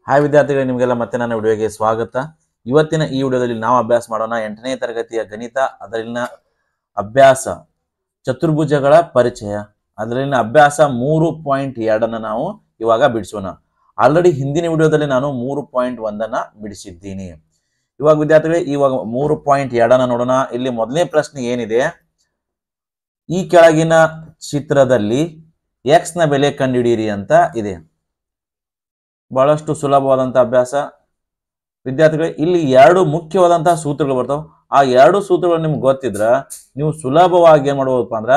Hi ವಿದ್ಯಾರ್ಥಿಗಳೇ, ನಿಮಗೆಲ್ಲ ಮತ್ತೆ ನನ್ನ ವಿಡಿಯೋಗೆ ಸ್ವಾಗತ. ಇವತ್ತಿನ ಈ ವಿಡಿಯೋದಲ್ಲಿ ನಾವು ಅಭ್ಯಾಸ ಮಾಡೋಣ 8ನೇ ತರಗತಿಯ ಗಣಿತ. ಅದರಲ್ಲಿನ ಅಭ್ಯಾಸ ಚತುರ್ಭುಜಗಳ ಪರಿಚಯ. ಅದರಲ್ಲಿನ ಅಭ್ಯಾಸ 3.2 ನಾವು ಇವಾಗ ಬಿಡಿಸೋಣ. ಆಲ್ರೆಡಿ ಹಿಂದಿನ ವಿಡಿಯೋದಲ್ಲಿ ನಾನು 3.1 ಬಿಡಿಸಿದ್ದೀನಿ. ಇವಾಗ ವಿದ್ಯಾರ್ಥಿಗಳೇ, ಇವಾಗ 3.2 ನೋಡೋಣ. ಇಲ್ಲಿ ಮೊದಲನೇ ಪ್ರಶ್ನೆ ಏನಿದೆ, ಈ ಕೆಳಗಿನ ಚಿತ್ರದಲ್ಲಿ x ನ ಬೆಲೆ ಕಂಡುಹಿಡಿಯಿರಿ ಅಂತ ಇದೆ. ಬಹಳಷ್ಟು ಸುಲಭವಾದಂತಹ ಅಭ್ಯಾಸ ವಿದ್ಯಾರ್ಥಿಗಳೇ. ಇಲ್ಲಿ ಎರಡು ಮುಖ್ಯವಾದಂತಹ ಸೂತ್ರಗಳು ಬರ್ತಾವೆ. ಆ ಎರಡು ಸೂತ್ರಗಳು ನಿಮ್ಗೆ ಗೊತ್ತಿದ್ರ ನೀವು ಸುಲಭವಾಗಿ ಏನ್ ಮಾಡ್ಬೋದಪ್ಪ ಅಂದ್ರ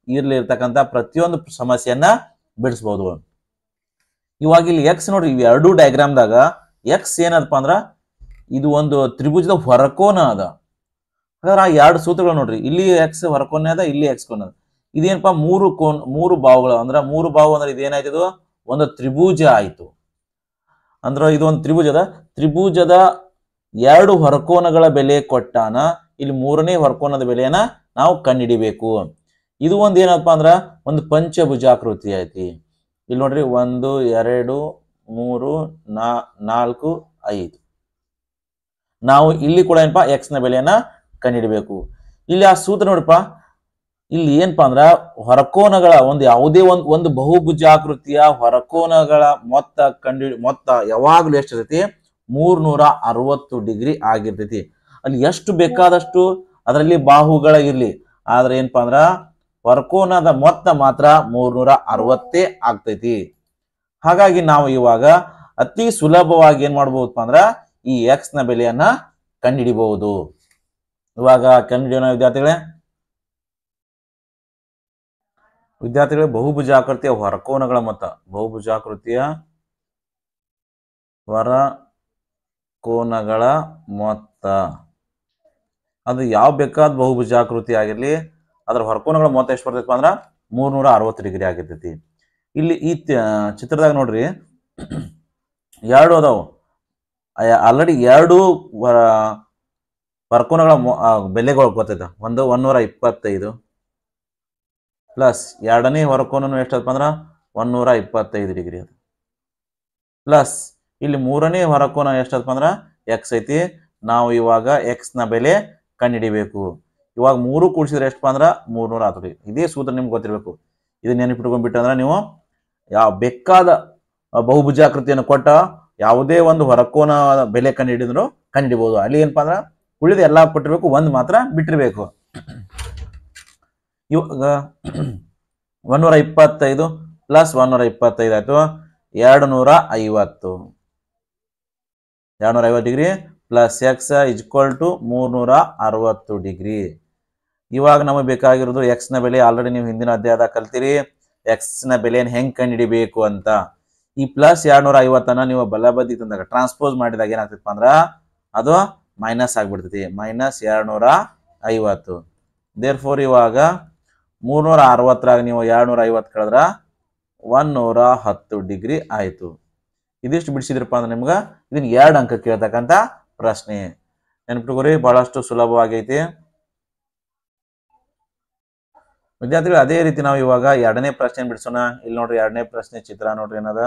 ಇರ್ಲಿರ್ತಕ್ಕಂಥ ಪ್ರತಿಯೊಂದು ಸಮಸ್ಯೆಯನ್ನ ಬಿಡಿಸಬಹುದು. ಇವಾಗ ಇಲ್ಲಿ ಎಕ್ಸ್ ನೋಡ್ರಿ, ಇವ್ ಎರಡು ಡಯಾಗ್ರಾಮ್ದಾಗ ಎಕ್ಸ್ ಏನದಪ್ಪ ಅಂದ್ರ ಇದು ಒಂದು ತ್ರಿಭುಜದ ಹೊರಕೋನ ಅದ. ಹಾಗಾದ್ರೆ ಆ ಎರಡು ಸೂತ್ರಗಳು ನೋಡ್ರಿ, ಇಲ್ಲಿ ಎಕ್ಸ್ ಹೊರಕೋನ ಅದ, ಇಲ್ಲಿ ಎಕ್ಸ್ ಕೋನ ಅದ. ಇದೇನಪ್ಪ ಮೂರು ಬಾಹುಗಳು ಅಂದ್ರ ಮೂರು ಬಾಹು ಅಂದ್ರೆ ಇದೇನಾಯ್ತು, ಒಂದು ತ್ರಿಭುಜ ಆಯ್ತು. ಅಂದ್ರೆ ಇದು ಒಂದು ತ್ರಿಭುಜದ ಎರಡು ಹೊರಕೋನಗಳ ಬೆಲೆ ಕೊಟ್ಟಾನ. ಇಲ್ಲಿ ಮೂರನೇ ಹೊರಕೋನದ ಬೆಲೆಯನ್ನ ನಾವು ಕಂಡುಹಿಡಿಬೇಕು. ಇದು ಒಂದು ಏನಪ್ಪ ಅಂದ್ರ ಒಂದು ಪಂಚಭುಜಾಕೃತಿ ಐತಿ. ಇಲ್ಲಿ ನೋಡ್ರಿ, 1 2 3 4 5. ನಾವು ಇಲ್ಲಿ ಕೂಡ ಏನಪ್ಪಾ ಎಕ್ಸ್ ನ ಬೆಲೆಯನ್ನ ಕಂಡುಹಿಡಬೇಕು. ಇಲ್ಲಿ ಆ ಸೂತ್ರ ನೋಡಪ್ಪ, ಇಲ್ಲಿ ಏನಪ್ಪಾ ಅಂದ್ರ ಹೊರಕೋನಗಳ ಯಾವುದೇ ಒಂದು ಬಹುಭುಜಾಕೃತಿಯ ಹೊರಕೋನಗಳ ಮೊತ್ತ ಯಾವಾಗ್ಲೂ ಎಷ್ಟಿರ್ತೈತಿ, 360 ಡಿಗ್ರಿ ಆಗಿರ್ತೈತಿ. ಅಲ್ಲಿ ಎಷ್ಟು ಬೇಕಾದಷ್ಟು ಅದರಲ್ಲಿ ಬಾಹುಗಳ ಇರ್ಲಿ, ಆದ್ರೆ ಏನಪ್ಪಾ ಅಂದ್ರ ಹೊರಕೋನದ ಮೊತ್ತ ಮಾತ್ರ 360 ಆಗ್ತೈತಿ. ಹಾಗಾಗಿ ನಾವು ಇವಾಗ ಅತಿ ಸುಲಭವಾಗಿ ಏನ್ ಮಾಡ್ಬಹುದಪ್ಪ ಅಂದ್ರ ಈ ಎಕ್ಸ್ ನ ಬೆಲೆಯನ್ನ ಕಂಡುಹಿಡಿಬಹುದು. ಇವಾಗ ಕಂಡುಹಿಡಿಯೋಣ ವಿದ್ಯಾರ್ಥಿಗಳೇ. ಬಹುಭುಜಾಕೃತಿಯ ಹೊರಕೋನಗಳ ಮೊತ್ತ, ಬಹುಭುಜಾಕೃತಿಯ ಹೊರಕೋನಗಳ ಮೊತ್ತ ಅದು ಯಾವ ಬೇಕಾದ ಬಹುಭುಜಾಕೃತಿ ಆಗಿರ್ಲಿ, ಅದ್ರ ಹೊರಕೋನಗಳ ಮೊತ್ತ ಎಷ್ಟು ಬರ್ತೈತಿ ಅಂದ್ರ 360 ಡಿಗ್ರಿ ಆಗಿರ್ತೈತಿ. ಇಲ್ಲಿ ಈ ಚಿತ್ರದಾಗ ನೋಡ್ರಿ, ಎರಡು ಅದಾವು. ಆಲ್ರೆಡಿ ಎರಡು ಹೊರಕೋನಗಳ ಬೆಲೆಗಳು ಗೊತ್ತೈತ. ಒಂದು 125 ಪ್ಲಸ್ ಎರಡನೇ ಹೊರಕೋನನು ಎಷ್ಟಪ್ಪ ಅಂದ್ರ 125 ಡಿಗ್ರಿ ಅದು. ಪ್ಲಸ್ ಇಲ್ಲಿ ಮೂರನೇ ಹೊರಕೋನ ಎಷ್ಟಪ್ಪ ಅಂದ್ರ ಎಕ್ಸ್ ಐತಿ. ನಾವು ಇವಾಗ ಎಕ್ಸ್ ನ ಬೆಲೆ ಕಂಡುಹಿಡಿಬೇಕು. ಇವಾಗ 3 ಕೂಡಿಸಿದ್ರೆ ಎಷ್ಟಪ್ಪ ಅಂದ್ರ 360. ಇದೇ ಸೂತ್ರ ನಿಮ್ಗೆ ಗೊತ್ತಿರ್ಬೇಕು. ಇದನ್ನ ನೆನಪಿಟ್ಕೊಂಡ್ಬಿಟ್ಟಂದ್ರ ನೀವು ಯಾವ ಬೇಕಾದ ಬಹುಭುಜಾಕೃತಿಯನ್ನು ಕೊಟ್ಟ ಯಾವುದೇ ಒಂದು ಹೊರಕೋನ ಬೆಲೆ ಕಂಡುಹಿಡಿಬಹುದು. ಅಲ್ಲಿ ಏನಪ್ಪಾ ಅಂದ್ರ ಉಳಿದ ಎಲ್ಲಾ ಕೊಟ್ಟಿರ್ಬೇಕು, ಒಂದ್ ಮಾತ್ರ ಬಿಟ್ಟಿರ್ಬೇಕು. ಇವಾಗ 125 ಪ್ಲಸ್ 125 ಆಯ್ತು 250 degree plus X equal to 360 degree. ಇವಾಗ ನಮಗೆ ಬೇಕಾಗಿರೋದು ಎಕ್ಸ್ ನ ಬೆಲೆ. ಆಲ್ರೆಡಿ ನೀವು ಹಿಂದಿನ ಅಧ್ಯಾಯದಾಗ ಕಲ್ತೀರಿ ಎಕ್ಸ್ ನ ಬೆಲೆಯನ್ನು ಹೆಂಗ್ ಕಂಡುಹಿಡಿಬೇಕು ಅಂತ. ಈ ಪ್ಲಸ್ 250 ನೀವು ಬಲಬದಿ ತಂದಾಗ ಟ್ರಾನ್ಸ್ಪೋಸ್ ಮಾಡಿದಾಗ ಏನಾಗ್ತೈತಿ ಅಂದ್ರ ಅದು ಮೈನಸ್ ಆಗ್ಬಿಡ್ತೈತಿ, ಮೈನಸ್ 250. ದೇರ್ಫೋರ್ ಇವಾಗ 360ರಾಗ ನೀವು 250 ಕಳೆದ್ರ 110 ಡಿಗ್ರಿ ಆಯ್ತು. ಇದಿಷ್ಟು ಬಿಡಿಸಿದ್ರಪ್ಪ ಅಂದ್ರೆ ನಿಮ್ಗ ಇದನ್ನ 2 ಅಂಕ ಕೇಳ್ತಕ್ಕಂತ ಪ್ರಶ್ನೆ. ನೆನಪಿಟ್ಕೋರಿ, ಬಹಳಷ್ಟು ಸುಲಭವಾಗೈತಿ ವಿದ್ಯಾರ್ಥಿಗಳು. ಅದೇ ರೀತಿ ನಾವು ಇವಾಗ ಎರಡನೇ ಪ್ರಶ್ನೆ ಬಿಡಿಸೋಣ. ಇಲ್ಲಿ ನೋಡ್ರಿ, ಎರಡನೇ ಪ್ರಶ್ನೆ ಚಿತ್ರ ನೋಡ್ರಿ, ಏನದ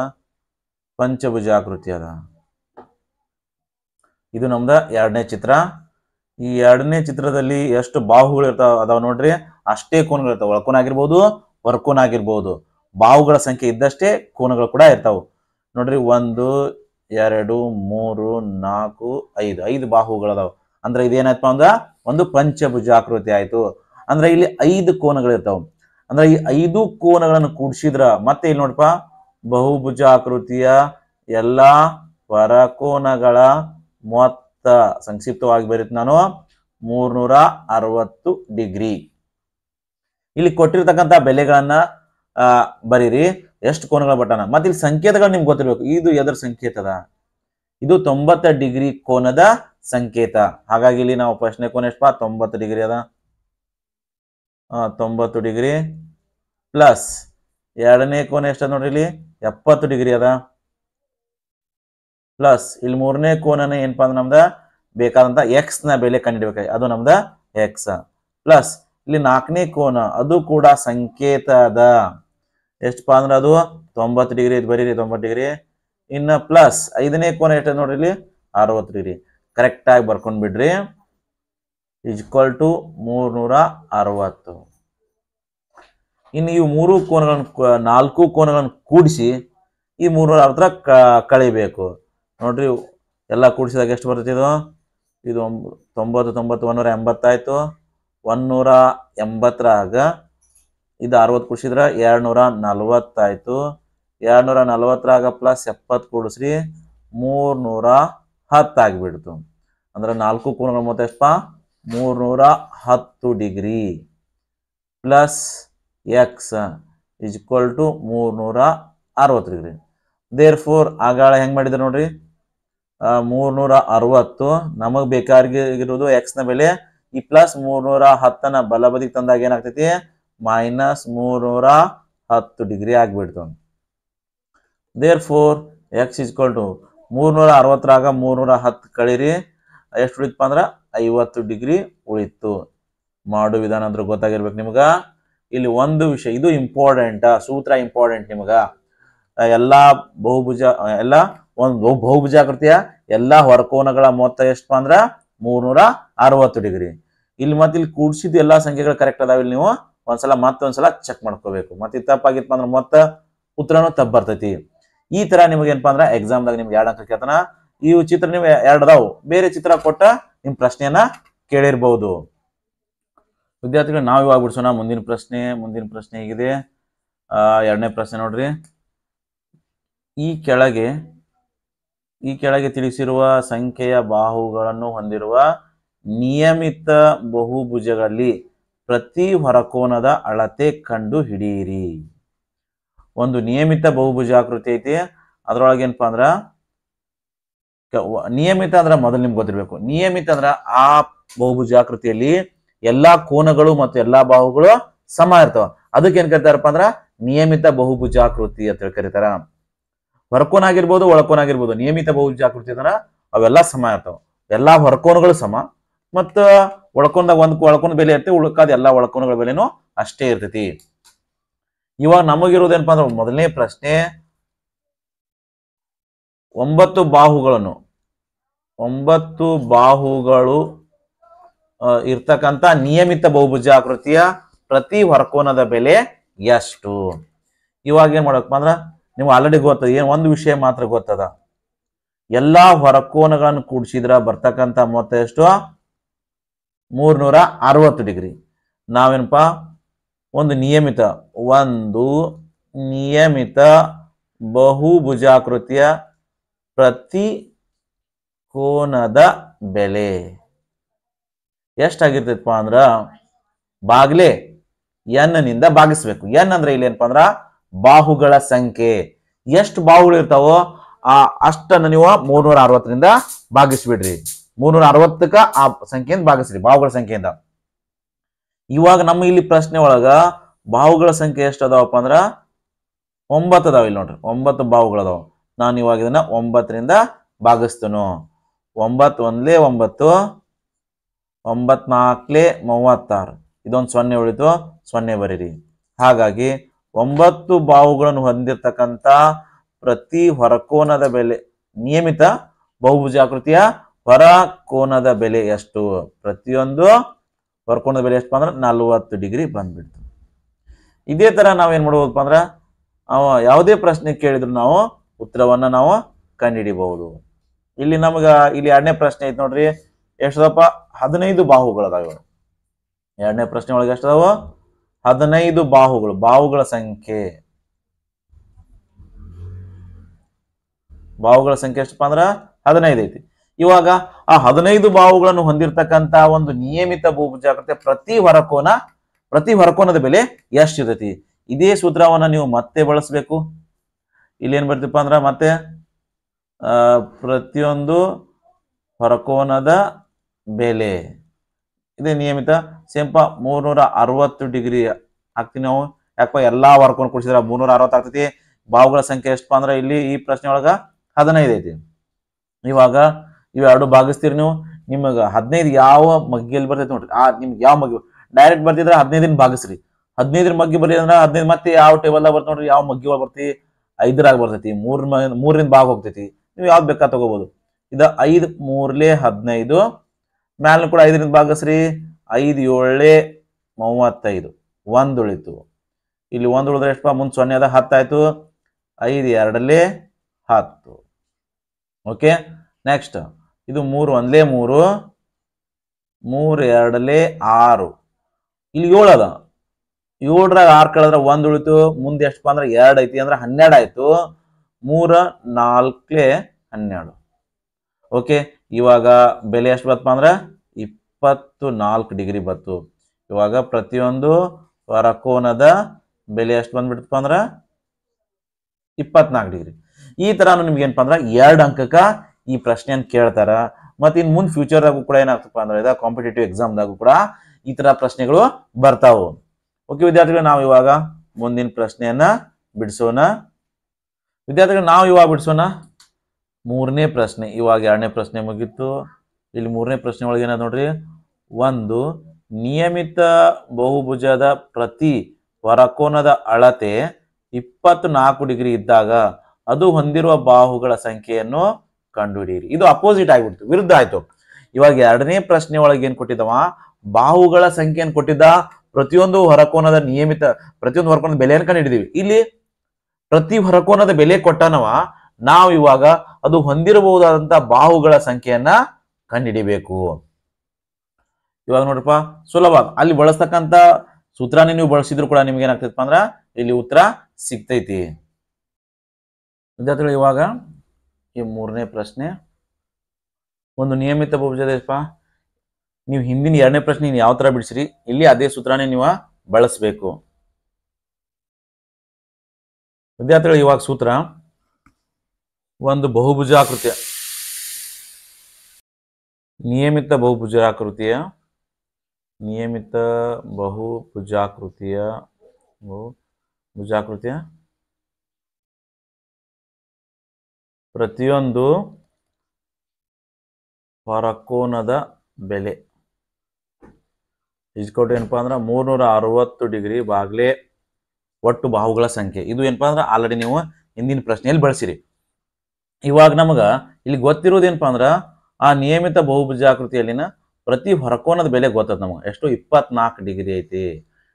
ಪಂಚಭುಜಾಕೃತಿ ಅದ. ಇದು ನಮ್ದ ಎರಡನೇ ಚಿತ್ರ. ಈ ಎರಡನೇ ಚಿತ್ರದಲ್ಲಿ ಎಷ್ಟು ಬಾಹುಗಳು ಅದಾವ ನೋಡ್ರಿ, ಅಷ್ಟೇ ಕೋನಗಳು ಇರ್ತಾವ. ಒಳಕೋನ ಆಗಿರ್ಬೋದು, ಹೊರಕೋನ ಆಗಿರ್ಬೋದು. ಬಾಹುಗಳ ಸಂಖ್ಯೆ ಇದ್ದಷ್ಟೇ ಕೋನಗಳು ಕೂಡ ಇರ್ತಾವ. ನೋಡ್ರಿ, 1 2 3 4 5 ಬಾಹುಗಳು ಅದಾವ. ಅಂದ್ರೆ ಇದೇನಾಯ್ತಪ್ಪ ಅಂದ್ರ ಒಂದು ಪಂಚಭುಜಾಕೃತಿ ಆಯ್ತು. ಅಂದ್ರೆ ಇಲ್ಲಿ 5 ಕೋನಗಳು ಇರ್ತಾವ. ಅಂದ್ರೆ ಈ 5 ಕೋನಗಳನ್ನು ಕೂಡಿಸಿದ್ರ ಮತ್ತೆ ಇಲ್ಲಿ ನೋಡಪ್ಪ, ಬಹುಭುಜಾಕೃತಿಯ ಎಲ್ಲಾ ಹೊರಕೋನಗಳ ಮೊತ್ತ ಸಂಕ್ಷಿಪ್ತವಾಗಿ ಬರೀತೀನಿ ನಾನು 360 ಡಿಗ್ರಿ. ಇಲ್ಲಿ ಕೊಟ್ಟಿರ್ತಕ್ಕಂಥ ಬೆಲೆಗಳನ್ನ ಬರೀರಿ, ಎಷ್ಟು ಕೋನಗಳ ಬಟ್ಟನ. ಮತ್ತೆ ಇಲ್ಲಿ ಸಂಕೇತಗಳು ನಿಮ್ಗೆ ಗೊತ್ತಿರ್ಬೇಕು. ಇದು ಎದರ ಸಂಕೇತ ಅದ, ಇದು 90 ಡಿಗ್ರಿ ಕೋನದ ಸಂಕೇತ. ಹಾಗಾಗಿ ಇಲ್ಲಿ ನಾವು ಪ್ರಶ್ನೆ ಕೋನ ಎಷ್ಟಪ್ಪ 90 ಡಿಗ್ರಿ ಅದ. 90 ಡಿಗ್ರಿ ಪ್ಲಸ್ ಎರಡನೇ ಕೋನ ಎಷ್ಟದ ನೋಡ್ರಿ, ಇಲ್ಲಿ 70 ಡಿಗ್ರಿ ಅದ. ಪ್ಲಸ್ ಇಲ್ಲಿ ಮೂರನೇ ಕೋನನೇ ಏನಪ್ಪಾ ಅಂದ್ರೆ ನಮ್ದ ಬೇಕಾದಂತ ಎಕ್ಸ್ ನ ಬೆಲೆ ಕಂಡುಹಿಡಬೇಕಾಗಿ ಅದು ನಮ್ದ ಎಕ್ಸ್. ಪ್ಲಸ್ ಇಲ್ಲಿ ನಾಲ್ಕನೇ ಕೋನ ಅದು ಕೂಡ ಸಂಕೇತ ಅದ. ಎಷ್ಟಪ್ಪ ಅಂದ್ರೆ ಅದು 90 ಡಿಗ್ರಿ. ಇದು ಬರೀರಿ 90 ಡಿಗ್ರಿ. ಇನ್ನು ಪ್ಲಸ್ 5ನೇ ಕೋನ ಎಷ್ಟು ನೋಡ್ರಿ ಇಲ್ಲಿ 60 ಡಿಗ್ರಿ. ಕರೆಕ್ಟ್ ಆಗಿ ಬರ್ಕೊಂಡ್ ಬಿಡ್ರಿ. Equal to 360. ಇನ್ನು ಈ 4 ಕೋನಗಳನ್ನು ಕೂಡಿಸಿ ಈ 360 ಕಳಿಬೇಕು ನೋಡ್ರಿ. ಎಲ್ಲ ಕೂಡಿಸಿದಾಗ ಎಷ್ಟು ಬರ್ತೈತಿ ಇದು 90 180 ಆಯ್ತು. 180ರಾಗ ಇದು 60 ಕೂಡಿಸಿದ್ರೆ 240 ಆಯ್ತು. 240ರಾಗ ಪ್ಲಸ್ 70 ಕೂಡಿಸ್ರಿ 310 ಆಗಿಬಿಡ್ತು. ಅಂದ್ರೆ 4 ಕೋನಗಳ ಮೊತ್ತ ಎಷ್ಟಪ್ಪ 310 degree plus x equal to 360 degree. Therefore ಆಗಾಳ ಹೆಂಗ್ ಮಾಡಿದ್ರೆ ನೋಡ್ರಿ 360 ನಮಗ್ ಬೇಕಾಗಿರೋದು ಎಕ್ಸ್ ನ ಬೆಲೆ. ಈ ಪ್ಲಸ್ 310ನ ಬಲಬದಿಗೆ ತಂದಾಗ ಏನಾಗ್ತೈತಿ ಮೈನಸ್ 310 ಡಿಗ್ರಿ ಆಗ್ಬಿಡ್ತು. Therefore x equal to 360ರಾಗ 310 ಕಳೀರಿ ಎಷ್ಟು ಉಳಿತಪ್ಪ ಅಂದ್ರ 50 ಡಿಗ್ರಿ ಉಳಿತು. ಮಾಡೋ ವಿಧಾನ ಅಂದ್ರೆ ಗೊತ್ತಾಗಿರ್ಬೇಕು ನಿಮ್ಗ. ಇಲ್ಲಿ ಒಂದು ವಿಷಯ ಇದು ಇಂಪಾರ್ಟೆಂಟ್, ಸೂತ್ರ ಇಂಪಾರ್ಟೆಂಟ್ ನಿಮಗ. ಎಲ್ಲಾ ಒಂದು ಬಹುಭುಜಾಕೃತಿಯ ಎಲ್ಲಾ ಹೊರಕೋನಗಳ ಮೊತ್ತ ಎಷ್ಟಪ್ಪ ಅಂದ್ರ 360 ಡಿಗ್ರಿ. ಇಲ್ಲಿ ಮತ್ತೆ ಇಲ್ಲಿ ಕೂಡಿಸಿದ ಎಲ್ಲಾ ಸಂಖ್ಯೆಗಳು ಕರೆಕ್ಟ್ ಅದಾವ. ಇಲ್ಲಿ ನೀವು ಮತ್ತೊಂದ್ಸಲ ಚೆಕ್ ಮಾಡ್ಕೋಬೇಕು. ಮತ್ತೆ ತಪ್ಪಾಗಿತ್ತಪ್ಪ ಅಂದ್ರೆ ಮೊತ್ತ ಉತ್ತರನು ತಪ್ಪ ಬರ್ತೈತಿ. ಈ ತರ ನಿಮ್ಗೆ ಏನಪ್ಪಾ ಅಂದ್ರ ಎಕ್ಸಾಮ್ದಾಗ ನಿಮ್ಗೆ 2 ಅಂಕ ಕೇಳ್ತಾನ. ಈ ಚಿತ್ರ ನೀವು 2 ಅದಾವು, ಬೇರೆ ಚಿತ್ರ ಕೊಟ್ಟ ನಿಮ್ ಪ್ರಶ್ನೆಯನ್ನ ಕೇಳಿರ್ಬಹುದು. ವಿದ್ಯಾರ್ಥಿಗಳು ನಾವು ಇವಾಗ ಬಿಡ್ಸೋಣ ಮುಂದಿನ ಪ್ರಶ್ನೆ ಹೇಗಿದೆ. 2ನೇ ಪ್ರಶ್ನೆ ನೋಡ್ರಿ. ಈ ಕೆಳಗೆ ತಿಳಿಸಿರುವ ಸಂಖ್ಯೆಯ ಬಾಹುಗಳನ್ನು ಹೊಂದಿರುವ ನಿಯಮಿತ ಬಹುಭುಜಗಳಲ್ಲಿ ಪ್ರತಿ ಹೊರಕೋನದ ಅಳತೆ ಕಂಡು ಹಿಡಿಯಿರಿ. ಒಂದು ನಿಯಮಿತ ಬಹುಭುಜಾಕೃತಿ ಐತಿ. ಅದ್ರೊಳಗೆ ಏನಪ್ಪಾ ಅಂದ್ರ ನಿಯಮಿತ ಅಂದ್ರ ಮೊದಲು ನಿಮ್ಗೆ ಗೊತ್ತಿರ್ಬೇಕು. ನಿಯಮಿತ ಅಂದ್ರ ಆ ಬಹುಭುಜಾಕೃತಿಯಲ್ಲಿ ಎಲ್ಲಾ ಕೋನಗಳು ಮತ್ತು ಎಲ್ಲಾ ಬಾಹುಗಳು ಸಮ ಇರ್ತಾವ. ಅದಕ್ಕೆ ಏನ್ ಕರಿತಾರಪ್ಪ ಅಂದ್ರ ನಿಯಮಿತ ಬಹುಭುಜಾಕೃತಿ ಅಂತ ಕರೀತಾರ. ಹೊರಕೋನ ಆಗಿರ್ಬೋದು ಒಳಕೋನ ಆಗಿರ್ಬೋದು, ನಿಯಮಿತ ಬಹುಭುಜಾಕೃತಿ ಅಂದ್ರ ಅವೆಲ್ಲಾ ಸಮ ಇರ್ತಾವ. ಎಲ್ಲಾ ಹೊರಕೋನಗಳು ಸಮ ಮತ್ತ ಒಳಕೋನದಾಗ ಒಳಕೋನ ಬೆಲೆ ಇರ್ತೈತಿ, ಉಳ್ಕಾದ ಎಲ್ಲಾ ಒಳಕೋನಗಳ ಬೆಲೆನೂ ಅಷ್ಟೇ ಇರ್ತೈತಿ. ಇವಾಗ ನಮಗಿರೋದೇನಪ್ಪ ಅಂದ್ರೆ ಮೊದಲನೇ ಪ್ರಶ್ನೆ 9 ಬಾಹುಗಳು ಇರ್ತಕ್ಕಂಥ ನಿಯಮಿತ ಬಹುಭುಜಾಕೃತಿಯ ಪ್ರತಿ ಹೊರಕೋನದ ಬೆಲೆ ಎಷ್ಟು? ಇವಾಗ ಏನ್ ಮಾಡಬೇಕಪ್ಪ ಅಂದ್ರ ನೀವು ಆಲ್ರೆಡಿ ಗೊತ್ತದ, ಏನ್ ಒಂದು ವಿಷಯ ಮಾತ್ರ ಗೊತ್ತದ, ಎಲ್ಲಾ ಹೊರಕೋನಗಳನ್ನು ಕೂಡಿಸಿದ್ರ ಬರ್ತಕ್ಕಂಥ ಮೊತ್ತ ಎಷ್ಟು 360 ಡಿಗ್ರಿ. ನಾವೇನಪ್ಪ ಒಂದು ನಿಯಮಿತ ಬಹುಭುಜಾಕೃತಿಯ ಪ್ರತಿ ಕೋನದ ಬೆಲೆ ಎಷ್ಟಾಗಿರ್ತೈತಪ್ಪ ಅಂದ್ರ ಬಾಗ್ಲೆ ಎನ್ ನಿಂದ ಭಾಗಿಸ್ಬೇಕು. ಎನ್ ಅಂದ್ರೆ ಇಲ್ಲಿ ಏನಪ್ಪಾ ಅಂದ್ರ ಬಾಹುಗಳ ಸಂಖ್ಯೆ. ಎಷ್ಟು ಬಾಹುಗಳು ಇರ್ತಾವೋ ಅಷ್ಟನ್ನ ನೀವು 360ರಿಂದ ಭಾಗಿಸ್ಬಿಡ್ರಿ. 360ಕ್ಕ ಆ ಸಂಖ್ಯೆಯಿಂದ ಭಾಗಿಸ್ರಿ, ಬಾಹುಗಳ ಸಂಖ್ಯೆಯಿಂದ. ಇವಾಗ ನಮ್ಮ ಇಲ್ಲಿ ಪ್ರಶ್ನೆ ಒಳಗ ಬಾಹುಗಳ ಸಂಖ್ಯೆ ಎಷ್ಟು ಅದಾವಪ್ಪ ಅಂದ್ರ 9 ಅದಾವ. ಇಲ್ಲಿ ನೋಡ್ರಿ 9 ಬಾಹುಗಳು ಅದಾವ. ನಾನು ಇವಾಗ ಇದನ್ನ 9ರಿಂದ ಭಾಗಿಸ್ತೇನು. 9 1 9, 9 4 36, ಇದೊಂದು 0 ಉಳಿತು, 0 ಬರೀರಿ. ಹಾಗಾಗಿ 9 ಬಾಹುಗಳನ್ನು ಹೊಂದಿರತಕ್ಕಂತ ಪ್ರತಿ ಹೊರಕೋನದ ಬೆಲೆ, ನಿಯಮಿತ ಬಹುಭುಜಾಕೃತಿಯ ಹೊರಕೋನದ ಬೆಲೆ ಎಷ್ಟು? ಪ್ರತಿಯೊಂದು ಹೊರಕೋನದ ಬೆಲೆ ಎಷ್ಟು ಅಂದ್ರೆ 40 ಡಿಗ್ರಿ ಬಂದ್ಬಿಡ್ತು. ಇದೇ ತರ ನಾವೇನ್ ಮಾಡ್ಬೋದಪ್ಪ ಅಂದ್ರ ಯಾವುದೇ ಪ್ರಶ್ನೆ ಕೇಳಿದ್ರು ನಾವು ಉತ್ತರವನ್ನ ನಾವು ಕಂಡುಹಿಡಿಬಹುದು. ಇಲ್ಲಿ ನಮಗ ಇಲ್ಲಿ 2ನೇ ಪ್ರಶ್ನೆ ಐತಿ ನೋಡ್ರಿ. ಎಷ್ಟದಪ್ಪ 15 ಬಾಹುಗಳದಾವ. 2ನೇ ಪ್ರಶ್ನೆ ಒಳಗೆ ಎಷ್ಟದಾವ 15 ಬಾಹುಗಳ ಸಂಖ್ಯೆ ಎಷ್ಟಪ್ಪ ಅಂದ್ರ 15 ಐತಿ. ಇವಾಗ ಆ 15 ಬಾಹುಗಳನ್ನು ಹೊಂದಿರತಕ್ಕಂತ ಒಂದು ನಿಯಮಿತ ಬಹುಭುಜಾಕೃತಿಯ ಪ್ರತಿ ಹೊರಕೋನದ ಬೆಲೆ ಎಷ್ಟು ಇರ್ತೈತಿ? ಇದೇ ಸೂತ್ರವನ್ನ ನೀವು ಮತ್ತೆ ಬಳಸಬೇಕು. ಇಲ್ಲಿ ಏನ್ ಬರ್ತಿಪ್ಪ ಅಂದ್ರ ಮತ್ತೆ ಪ್ರತಿಯೊಂದು ಹೊರಕೋನದ ಬೆಲೆ ಇದೇ ನಿಯಮಿತ ಸೇಂಪ 360 ಡಿಗ್ರಿ ಹಾಕ್ತೀವಿ ನಾವು. ಯಾಕಪ್ಪ ಎಲ್ಲಾ ಹೊರಕೋನ ಕೂಡಿಸಿದ್ರ 360 ಆಗ್ತೈತಿ. ಬಾಹುಗಳ ಸಂಖ್ಯೆ ಎಷ್ಟಪ್ಪ ಅಂದ್ರ ಇಲ್ಲಿ ಈ ಪ್ರಶ್ನೆ ಒಳಗ 15 ಐತಿ. ಇವಾಗ ಇವೆರಡು ಭಾಗಿಸ್ತೀರಿ ನೀವು. ನಿಮಗ 15 ಯಾವ ಮಗ್ಗಿಯಲ್ಲಿ ಬರ್ತೈತಿ ನೋಡ್ರಿ. ನಿಮ್ಗೆ ಯಾವ ಮಗ್ಗಿ ಡೈರೆಕ್ಟ್ ಬರ್ತಿದ್ರ 15 ಭಾಗಿಸ್ರಿ. 15 ಮಗ್ಗಿ ಬರ್ಲಿ ಅಂದ್ರ 15 ಮತ್ತೆ ಯಾವ ಟೇಬಲ್ದಾಗ ಬರ್ತ ನೋಡ್ರಿ, ಯಾವ ಮಗ್ಗಿ ಒಳಗೆ ಬರ್ತಿ 5ರಾಗ ಬರ್ತೈತಿ, ಮೂರರಿಂದ ಭಾಗ ಹೋಗ್ತೈತಿ. ನೀವು ಯಾವ್ದು ಬೇಕಾ ತಗೋಬಹುದು. ಇದು 5 3 15, ಮ್ಯಾಲ ಕೂಡ 5ರಿಂದ ಭಾಗಸ್ರಿ. 5 7 35, 1 ಉಳಿತು. ಇಲ್ಲಿ 1 ಉಳಿದ್ರೆ ಎಷ್ಟಪ್ಪ? ಮುಂದೆ 0 ಅದ, 10 ಆಯ್ತು. 5 2 10. ಓಕೆ, ನೆಕ್ಸ್ಟ್ ಇದು 3 1 3, 3 2 6. ಇಲ್ಲಿ 7 ಅದ. 7ರಾಗ 6 ಕಳೆದ್ರೆ 1 ಉಳಿತು. ಮುಂದೆ ಎಷ್ಟಪ್ಪ ಅಂದ್ರೆ 2 ಐತಿ, ಅಂದ್ರೆ 12 ಆಯ್ತು. 3 4 12. ಓಕೆ, ಇವಾಗ ಬೆಲೆ ಎಷ್ಟು ಬತ್ತಪ್ಪ ಅಂದ್ರೆ 24 ಡಿಗ್ರಿ ಬತ್ತು. ಇವಾಗ ಪ್ರತಿಯೊಂದು ವರಕೋನದ ಬೆಲೆ ಎಷ್ಟು ಬಂದ್ಬಿಡ್ತಪ್ಪ ಅಂದ್ರೆ 24 ಡಿಗ್ರಿ. ಈ ತರ ನಿಮ್ಗೆ ಏನಪ್ಪಾ ಅಂದ್ರೆ 2 ಅಂಕಕ್ಕ ಈ ಪ್ರಶ್ನೆಯನ್ನು ಕೇಳ್ತಾರ. ಮತ್ತೆ ಇನ್ ಮುಂದೆ ಫ್ಯೂಚರ್ದಾಗೂ ಕೂಡ ಏನಾಗ್ತಪ್ಪ ಅಂದ್ರೆ ಕಾಂಪಿಟೇಟಿವ್ ಎಕ್ಸಾಮ್ದಾಗೂ ಕೂಡ ಈ ತರ ಪ್ರಶ್ನೆಗಳು ಬರ್ತಾವು. ಓಕೆ ವಿದ್ಯಾರ್ಥಿಗಳು, ನಾವು ಇವಾಗ ಮುಂದಿನ ಪ್ರಶ್ನೆಯನ್ನ ಬಿಡಿಸೋಣ. ವಿದ್ಯಾರ್ಥಿಗಳು, ನಾವು ಇವಾಗ ಬಿಡಿಸೋಣ 3ನೇ ಪ್ರಶ್ನೆ. ಇವಾಗ 2ನೇ ಪ್ರಶ್ನೆ ಮುಗೀತು. ಇಲ್ಲಿ 3ನೇ ಪ್ರಶ್ನೆ ಒಳಗೆ ಏನಾದ ನೋಡ್ರಿ, ಒಂದು ನಿಯಮಿತ ಬಹುಭುಜದ ಪ್ರತಿ ವರಕೋನದ ಅಳತೆ 24 ಡಿಗ್ರಿ ಇದ್ದಾಗ ಅದು ಹೊಂದಿರುವ ಬಾಹುಗಳ ಸಂಖ್ಯೆಯನ್ನು ಕಂಡುಹಿಡಿಯಿರಿ. ಇದು ಅಪೋಸಿಟ್ ಆಗಿಬಿಡ್ತು, ವಿರುದ್ಧ ಆಯ್ತು. ಇವಾಗ 2ನೇ ಪ್ರಶ್ನೆ ಒಳಗೆ ಏನ್ ಕೊಟ್ಟಿದ್ದವ, ಬಾಹುಗಳ ಸಂಖ್ಯೆಯನ್ನು ಕೊಟ್ಟಿದ್ದ. ಪ್ರತಿಯೊಂದು ಹೊರಕೋನದ ಬೆಲೆಯನ್ನು ಕಂಡುಹಿಡಿದೀವಿ. ಇಲ್ಲಿ ಪ್ರತಿ ಹೊರಕೋನದ ಬೆಲೆ ಕೊಟ್ಟನವ, ನಾವು ಇವಾಗ ಅದು ಹೊಂದಿರಬಹುದಾದಂತ ಬಾಹುಗಳ ಸಂಖ್ಯೆಯನ್ನ ಕಂಡುಹಿಡಿಬೇಕು. ಇವಾಗ ನೋಡ್ರಪ್ಪ, ಸುಲಭ. ಅಲ್ಲಿ ಬಳಸ್ತಕ್ಕಂತ ಸೂತ್ರನೇ ನೀವು ಬಳಸಿದ್ರು ಕೂಡ ನಿಮ್ಗೆ ಏನಾಗ್ತೈತಪ್ಪ ಅಂದ್ರ ಇಲ್ಲಿ ಉತ್ತರ ಸಿಗ್ತೈತಿ. ವಿದ್ಯಾರ್ಥಿಗಳು, ಇವಾಗ ಈ 3ನೇ ಪ್ರಶ್ನೆ, ಒಂದು ನಿಯಮಿತ ಬಹುಭುಜದಪ್ಪ. ನೀವು ಹಿಂದಿನ 2ನೇ ಪ್ರಶ್ನೆ ಯಾವ ತರ ಬಿಡಿಸಿರಿ, ಇಲ್ಲಿ ಅದೇ ಸೂತ್ರನೇ ನೀವು ಬಳಸಬೇಕು. ವಿದ್ಯಾರ್ಥಿಗಳು, ಇವಾಗ ಸೂತ್ರ ಒಂದು ಬಹುಭುಜಾಕೃತಿಯ ನಿಯಮಿತ ಬಹುಭುಜಾಕೃತಿಯ ಪ್ರತಿಯೊಂದು ಹೊರಕೋನದ ಬೆಲೆ ಇಸ್ಕೊಟ್ಟು ಏನಪ್ಪಾ ಅಂದ್ರೆ 360 ಡಿಗ್ರಿ ಬಾಗ್ಲೆ ಒಟ್ಟು ಬಾಹುಗಳ ಸಂಖ್ಯೆ. ಇದು ಏನಪ್ಪಾ ಅಂದ್ರೆ ಆಲ್ರೆಡಿ ನೀವು ಹಿಂದಿನ ಪ್ರಶ್ನೆಯಲ್ಲಿ ಬಳಸಿರಿ. ಇವಾಗ ನಮಗ ಇಲ್ಲಿ ಗೊತ್ತಿರೋದೇನಪ್ಪಾ ಅಂದ್ರ ಆ ನಿಯಮಿತ ಬಹುಭುಜಾಕೃತಿಯಲ್ಲಿನ ಪ್ರತಿ ಹೊರಕೋನದ ಬೆಲೆ ಗೊತ್ತದ ನಮಗೆ. ಎಷ್ಟು? 24 ಡಿಗ್ರಿ ಐತಿ.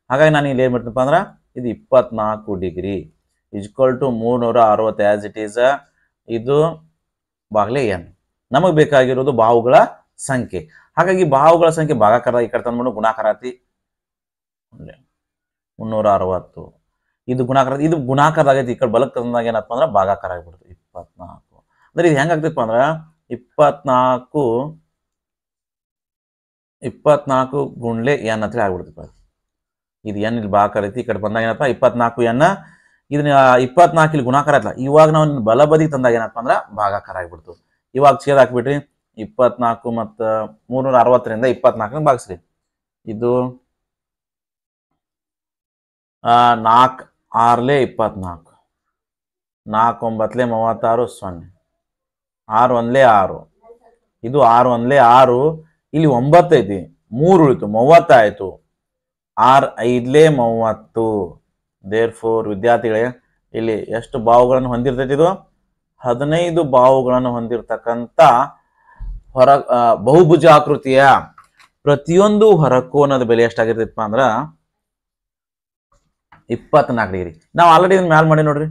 ಹಾಗಾಗಿ ನಾನು ಇಲ್ಲಿ ಏನ್ ಮಾಡ್ತೀನಪ್ಪ ಅಂದ್ರ ಇದು 24 degree equal to 360 as it is. ಇದು ಬಾಗ್ಲೆ ಎನ್. ನಮಗ್ ಬೇಕಾಗಿರೋದು ಬಾಹುಗಳ ಸಂಖ್ಯೆ. ಹಾಗಾಗಿ ಬಾಹುಗಳ ಸಂಖ್ಯೆ ಭಾಗಾಕಾರ ಈ ಕಡೆ ತಂದ್ಬಿಟ್ಟು ಗುಣಾಕಾರ ಆತಿ. 360 ಇದು ಗುಣಾಕಾರ, ಇದು ಗುಣಾಕಾರ ಆಗೈತಿ. ಈ ಕಡೆ ಬಲಕ್ ತಂದಾಗ ಏನಪ್ಪ ಅಂದ್ರ ಭಾಗಾಕಾರ ಆಗ್ಬಿಡ್ತು 24. ಅಂದ್ರೆ ಇದು ಹೆಂಗಾಗ್ತೈತಪ್ಪ ಅಂದ್ರ 24 ಗುಣ್ಲೆ ಎನ್ ಅಂತ ಆಗ್ಬಿಡ್ತಪ್ಪ. ಇದು ಎನ್ ಇಲ್ಲಿ ಭಾಗಾಕಾರ ಐತಿ. ಈ ಕಡೆ ಬಂದಾಗ ಏನಪ್ಪ 24 ಎನ್. ಇದನ್ನ 24 ಇಲ್ಲಿ ಗುಣಾಕಾರ ಆಯ್ತಲ್ಲ. ಇವಾಗ ನಾವು ಬಲ ಬದಿಗೆ ತಂದಾಗ ಏನಪ್ಪ ಅಂದ್ರ ಭಾಗಾಕಾರ ಆಗ್ಬಿಡ್ತು. ಇವಾಗ ಛೇದ ಹಾಕ್ಬಿಟ್ರಿ. 24 ಮತ್ತು 360ರಿಂದ 24 ಭಾಗಿಸ್ರಿ. ಇದು 4 6 24, 4 9 36 0, 6 1 6. ಇದು 6 1 6. ಇಲ್ಲಿ 9 ಐತಿ, 3 ಉಳಿತು, 30 ಆಯ್ತು. 6 5 30. ದೇರ್ ಫೋರ್ ವಿದ್ಯಾರ್ಥಿಗಳೇ, ಇಲ್ಲಿ ಎಷ್ಟು ಬಾಹುಗಳನ್ನು ಹೊಂದಿರ್ತೈತಿ? ಇದು 15 ಬಾಹುಗಳನ್ನು ಹೊಂದಿರತಕ್ಕಂತ ಬಹುಭುಜಾಕೃತಿಯ ಪ್ರತಿಯೊಂದು ಹೊರಕೋನದ ಬೆಲೆ ಎಷ್ಟಾಗಿರ್ತೈತಪ್ಪ ಅಂದ್ರ 24 ಡಿಗ್ರಿ. ನಾವು ಆಲ್ರೆಡಿ ಇದನ್ನ ಮ್ಯಾಲ್ ಮಾಡಿ ನೋಡ್ರಿ.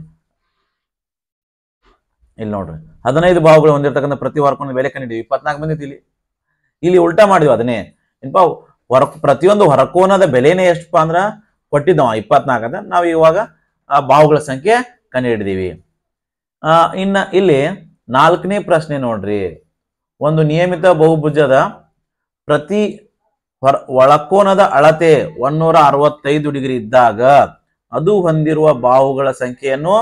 ಇಲ್ಲಿ ನೋಡ್ರಿ, 15 ಬಾಹುಗಳು ಹೊಂದಿರತಕ್ಕಂಥ ಪ್ರತಿ ಹೊರಕೋನದ ಬೆಲೆ ಕಂಡಿದ್ದೀವಿ. 24 ಬಂದಿತ್ತು. ಇಲ್ಲಿ ಉಲ್ಟಾ ಮಾಡಿದ್ವಿ. ಅದನ್ನೇ ಏನಪ್ಪಾ, ಪ್ರತಿಯೊಂದು ಹೊರಕೋನದ ಬೆಲೆನೇ ಎಷ್ಟಪ್ಪ ಅಂದ್ರ ಕೊಟ್ಟಿದ್ದವ 24 ಅಂತ. ನಾವು ಇವಾಗ ಆ ಬಾಹುಗಳ ಸಂಖ್ಯೆ ಕಂಡು ಹಿಡಿದೀವಿ. ಇನ್ನ ಇಲ್ಲಿ 4ನೇ ಪ್ರಶ್ನೆ ನೋಡ್ರಿ. ಒಂದು ನಿಯಮಿತ ಬಹುಭುಜದ ಪ್ರತಿ ಒಳಕೋನದ ಅಳತೆ 165 ಡಿಗ್ರಿ ಇದ್ದಾಗ ಅದು ಹೊಂದಿರುವ ಬಾಹುಗಳ ಸಂಖ್ಯೆಯನ್ನು